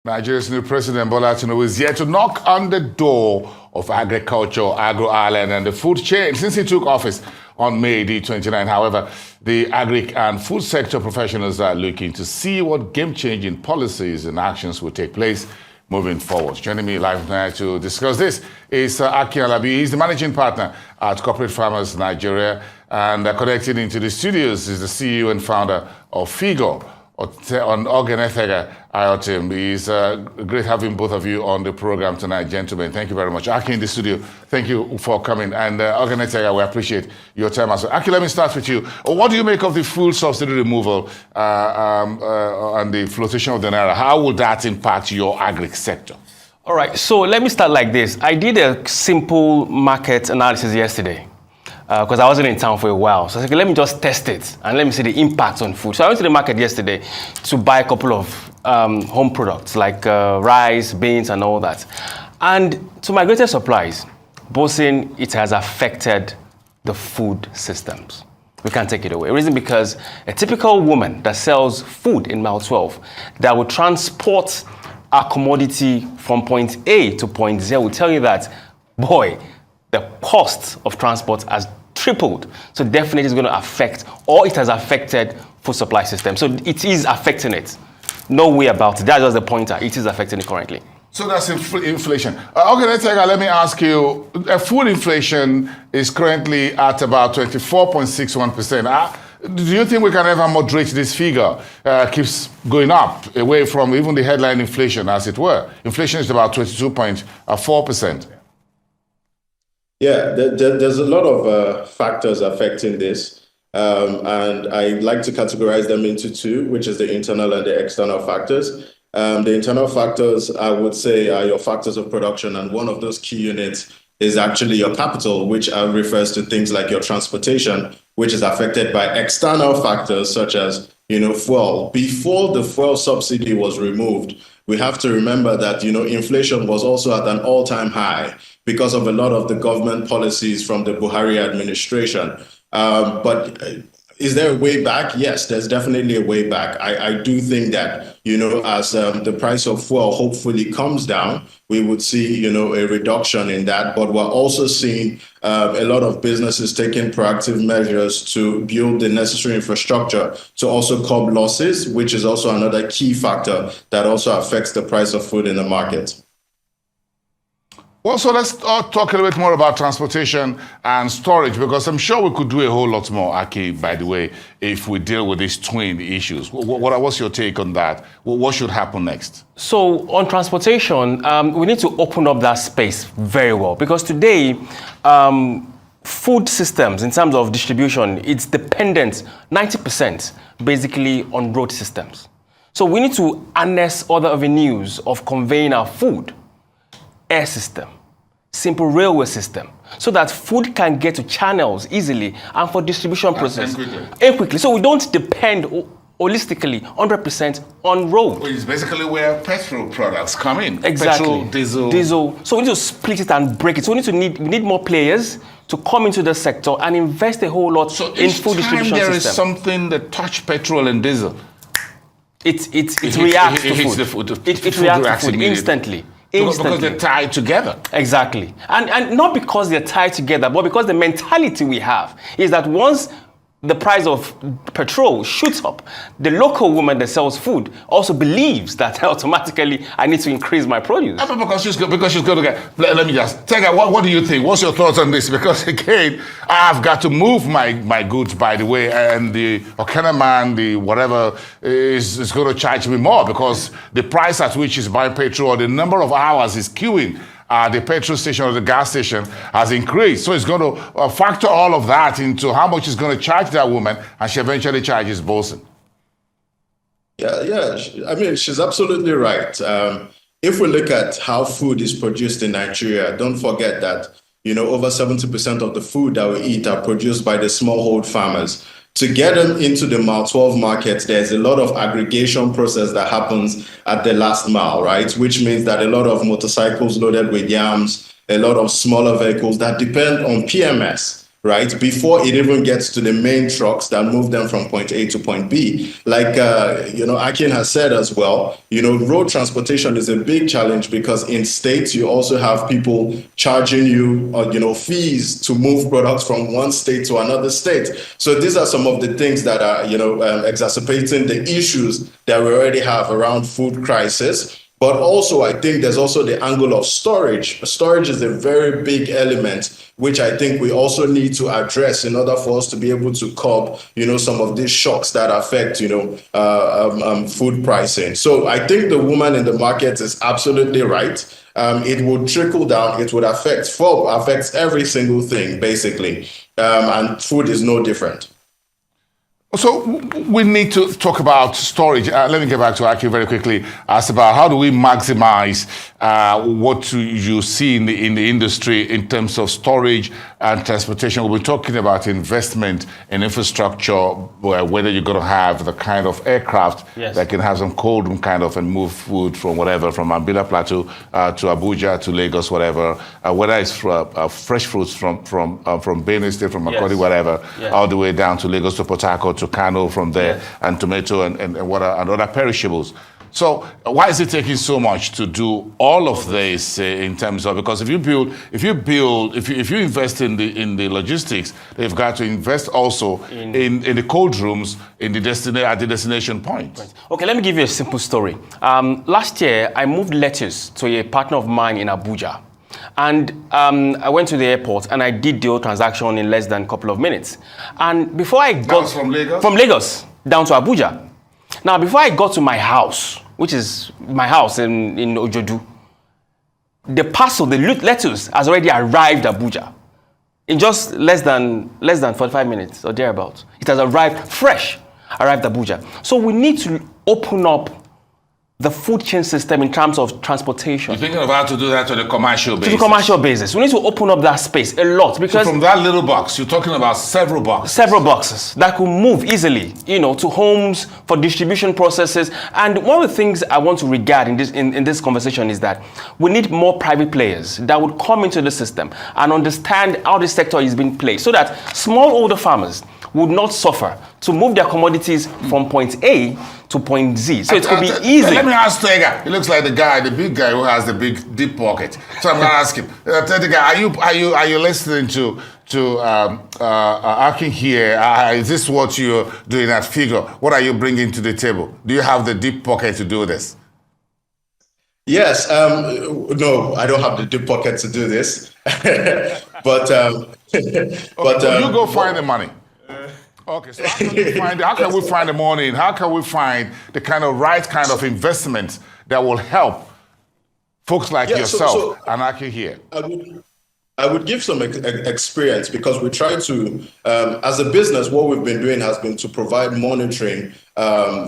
Nigeria's new president, Bola Tinubu, is yet to knock on the door of agriculture, agro-island, and the food chain since he took office on May the 29th. However, the agric and food sector professionals are looking to see what game-changing policies and actions will take place moving forward. Joining me live now to discuss this is Aki Alabi. He's the managing partner at Corporate Farmers Nigeria, and connected into the studios is the CEO and founder of Figorr, on Oghenetega Iortim. It's great having both of you on the program tonight, gentlemen. Thank you very much. Aki in the studio, thank you for coming. And Oghenetega, we appreciate your time as well. Aki, let me start with you. What do you make of the fuel subsidy removal and the flotation of the Naira? How will that impact your agric sector? All right, so let me start like this. I did a simple market analysis yesterday, because I wasn't in town for a while. So I said, let me just test it and let me see the impact on food. So I went to the market yesterday to buy a couple of home products like rice, beans, and all that. And to my greatest surprise, boasting it has affected the food systems. We can't take it away. The reason because a typical woman that sells food in mile 12 that will transport a commodity from point A to point Z will tell you that, boy, the cost of transport has tripled. So definitely it's going to affect, or it has affected, food supply system. So it is affecting it. No way about it. That's just the pointer. It is affecting it currently. So that's inflation. Okay, let me ask you, food inflation is currently at about 24.61%. Do you think we can ever moderate this figure? Keeps going up, away from even the headline inflation, as it were. Inflation is about 22.4%. Yeah, there's a lot of factors affecting this, and I like to categorize them into two, which is the internal and the external factors. The internal factors, I would say, are your factors of production, and one of those key units is actually your capital, which refers to things like your transportation, which is affected by external factors such as, fuel. Before the fuel subsidy was removed, we have to remember that, inflation was also at an all-time high because of a lot of the government policies from the Buhari administration. But is there a way back? Yes, there's definitely a way back. I do think that, as the price of fuel hopefully comes down, we would see, a reduction in that. But we're also seeing a lot of businesses taking proactive measures to build the necessary infrastructure to also curb losses, which is also another key factor that also affects the price of food in the market. Well, so let's talk a little bit more about transportation and storage, because I'm sure we could do a whole lot more, Aki, by the way, if we deal with these twin issues. What's your take on that? What should happen next? So on transportation, we need to open up that space very well, because today, food systems, in terms of distribution, it's dependent 90% basically on road systems. So we need to harness other avenues of conveying our food. Air system, simple railway system, so that food can get to channels easily and for distribution process and quickly. So we don't depend holistically 100% on road. Well, it's basically where petrol products come in. Exactly. Petrol, diesel. So we need to split it and break it. So we need more players to come into the sector and invest a whole lot in food distribution system. There is something that touch petrol and diesel. It reacts to food. It reacts to food instantly. Because they're tied together. Exactly. And not because they're tied together, but because the mentality we have is that once the price of petrol shoots up, the local woman that sells food also believes that automatically I need to increase my produce. Because she's going to get, let me just, Tega, what do you think? What's your thoughts on this? Because again, I've got to move my goods, by the way, and the Okena man, the whatever, is going to charge me more because the price at which he's buying petrol or the number of hours he's queuing the petrol station or the gas station has increased. So it's going to factor all of that into how much it's going to charge that woman, and she eventually charges Bolson. Yeah. I mean, she's absolutely right. If we look at how food is produced in Nigeria, don't forget that, over 70% of the food that we eat are produced by the smallhold farmers. To get them into the mile 12 market, there's a lot of aggregation process that happens at the last mile, right? Which means that a lot of motorcycles loaded with yams, a lot of smaller vehicles that depend on PMS, right? Before it even gets to the main trucks that move them from point A to point B. Like, Akin has said as well, road transportation is a big challenge because in states, you also have people charging you, fees to move products from one state to another state. So these are some of the things that are, exacerbating the issues that we already have around food crisis. But also, I think there's also the angle of storage. Storage is a very big element, which I think we also need to address in order for us to be able to curb, some of these shocks that affect, food pricing. So I think the woman in the market is absolutely right. It would trickle down. It would affects every single thing, basically. And food is no different. So we need to talk about storage. Let me get back to Aki very quickly. Ask about how do we maximize what you see in the industry in terms of storage and transportation. We're talking about investment in infrastructure, whether you're going to have the kind of aircraft that can have some cold room kind of and move food from whatever, from Mambila Plateau to Abuja to Lagos, whatever. Whether it's fresh fruits from Benue State, from Makurdi, whatever, all the way down to Lagos to Port Harcourt to Kano from there, and tomato and other perishables. So why is it taking so much to do all of this in terms of, because if you invest in the logistics, they've got to invest also in the cold rooms at the destination point. Right. Okay, let me give you a simple story. Last year, I moved lettuce to a partner of mine in Abuja. And I went to the airport and I did the whole transaction in less than a couple of minutes. And before I got... That was from Lagos? From Lagos, down to Abuja. Now, before I got to my house, which is my house in Ojodu, the parcel, the lettuce, has already arrived at Abuja in just less than 45 minutes or thereabouts. It has arrived fresh, arrived at Abuja. So we need to open up the food chain system in terms of transportation. You're thinking of how to do that on a commercial basis? To the commercial basis. We need to open up that space a lot because... So from that little box, you're talking about several boxes? Several boxes that could move easily, to homes, for distribution processes. And one of the things I want to regard in this conversation is that we need more private players that would come into the system and understand how this sector is being played so that smallholder farmers would not suffer to move their commodities from point A to point Z. So it could be easy. Let me ask Tega. He looks like the big guy who has the big deep pocket. So I'm going to ask him. Tega, are you listening to Akin here? Is this what you're doing at Figorr? What are you bringing to the table? Do you have the deep pocket to do this? Yes. No, I don't have the deep pocket to do this. but you go find the money. Okay, so how can we find the money and how can we find the right kind of investment that will help folks like yourself and Aki here? I would give some experience because we try to, as a business, what we've been doing has been to provide monitoring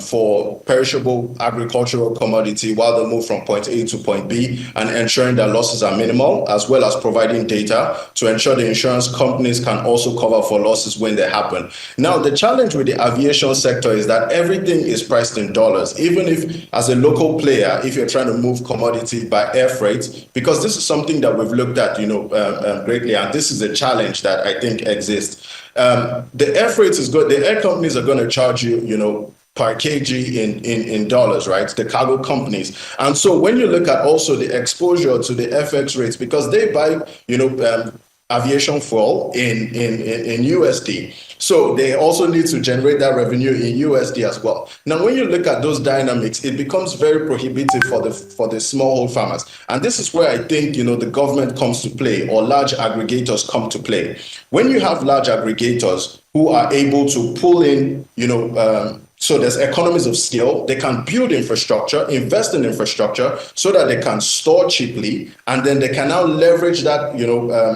for perishable agricultural commodity while they move from point A to point B and ensuring that losses are minimal, as well as providing data to ensure the insurance companies can also cover for losses when they happen. Now, the challenge with the aviation sector is that everything is priced in dollars, even if as a local player, if you're trying to move commodity by air freight, because this is something that we've looked at, greatly, and this is a challenge that I think exists. The air freight is good. The air companies are going to charge you, per kg in dollars, right? The cargo companies. And so when you look at also the exposure to the FX rates, because they buy, aviation fuel in USD. So they also need to generate that revenue in USD as well. Now, when you look at those dynamics, it becomes very prohibitive for the smallhold farmers. And this is where I think, the government comes to play or large aggregators come to play. When you have large aggregators who are able to pull in, so there's economies of scale. They can build infrastructure, invest in infrastructure so that they can store cheaply. And then they can now leverage that,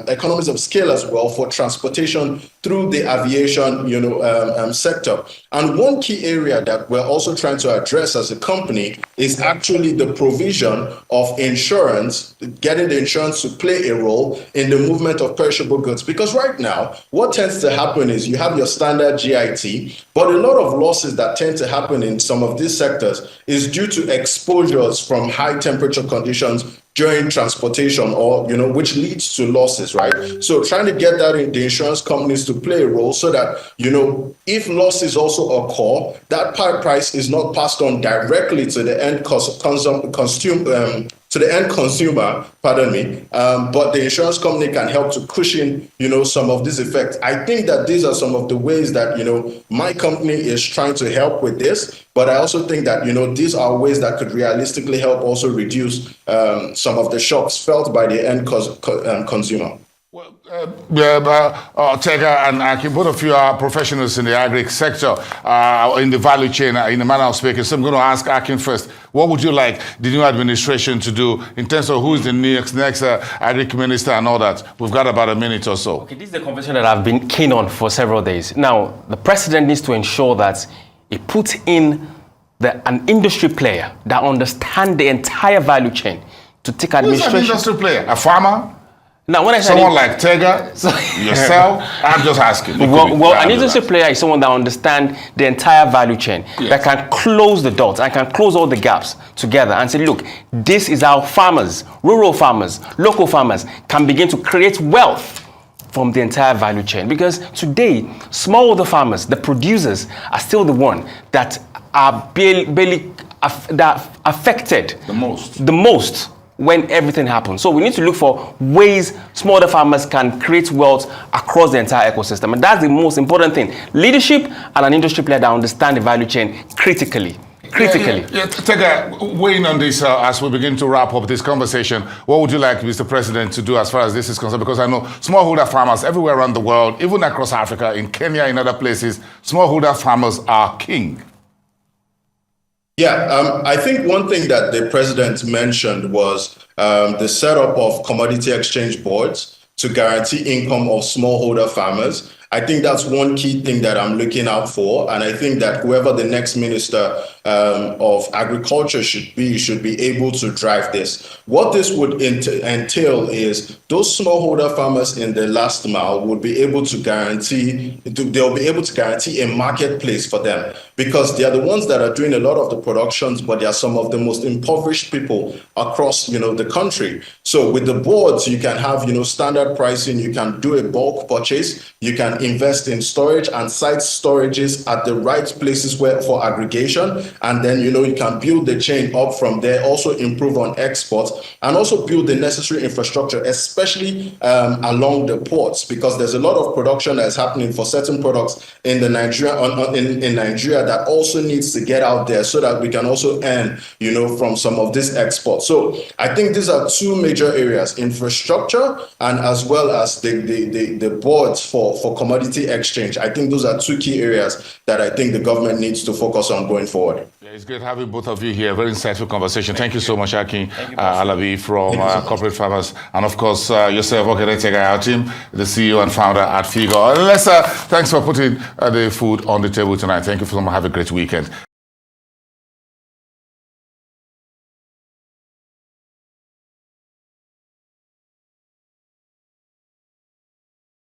economies of scale as well for transportation through the aviation, sector. And one key area that we're also trying to address as a company is actually the provision of insurance, getting the insurance to play a role in the movement of perishable goods. Because right now, what tends to happen is you have your standard GIT, but a lot of losses that tend to happen in some of these sectors is due to exposures from high temperature conditions during transportation, or which leads to losses, right? So trying to get that in the insurance companies to play a role so that if losses also occur, that price is not passed on directly to the end consumer, pardon me, but the insurance company can help to cushion, some of these effects. I think that these are some of the ways that, my company is trying to help with this, but I also think that, these are ways that could realistically help also reduce some of the shocks felt by the end consumer. Well, Tega and Akin, both of you are professionals in the agric sector, in the value chain, in the manner of speaking. So I'm going to ask Akin first. What would you like the new administration to do in terms of who is the next agric minister and all that? We've got about a minute or so. Okay, this is the conversation that I've been keen on for several days. Now, the president needs to ensure that he puts in an industry player that understands the entire value chain to take administration. Who's an industry player? A farmer? Now, when I say someone like Tega, yourself, I'm just asking. Well, an industry player is someone that understands the entire value chain, that can close the dots and can close all the gaps together and say, look, this is how farmers, rural farmers, local farmers can begin to create wealth from the entire value chain. Because today, smallholder farmers, the producers, are still the one that are barely affected the most when everything happens. So we need to look for ways smaller farmers can create wealth across the entire ecosystem. And that's the most important thing. Leadership and an industry player that understand the value chain critically. Tega, weighing on this as we begin to wrap up this conversation, what would you like Mr. President to do as far as this is concerned? Because I know smallholder farmers everywhere around the world, even across Africa, in Kenya, in other places, smallholder farmers are king. Yeah, I think one thing that the president mentioned was the setup of commodity exchange boards to guarantee income of smallholder farmers. I think that's one key thing that I'm looking out for. And I think that whoever the next minister of agriculture should be able to drive this. What this would entail is those smallholder farmers in the last mile would be able to guarantee, they'll be able to guarantee a marketplace for them, because they are the ones that are doing a lot of the productions, but they are some of the most impoverished people across, the country. So with the boards, you can have, standard pricing, you can do a bulk purchase, you can invest in storage and site storages at the right places for aggregation. And then, you can build the chain up from there, also improve on exports, and also build the necessary infrastructure, especially along the ports, because there's a lot of production that's happening for certain products in Nigeria that also needs to get out there so that we can also earn, from some of this export. So I think these are two major areas: infrastructure and as well as the boards for commodity exchange. I think those are two key areas that I think the government needs to focus on going forward. Yeah, it's great having both of you here. Very insightful conversation. Thank you so much, Akin Alabi from Corporate Farmers, and of course yourself, Oghenetega Iortim, the CEO and founder at Figorr. Thanks for putting the food on the table tonight. Thank you so much. Have a great weekend.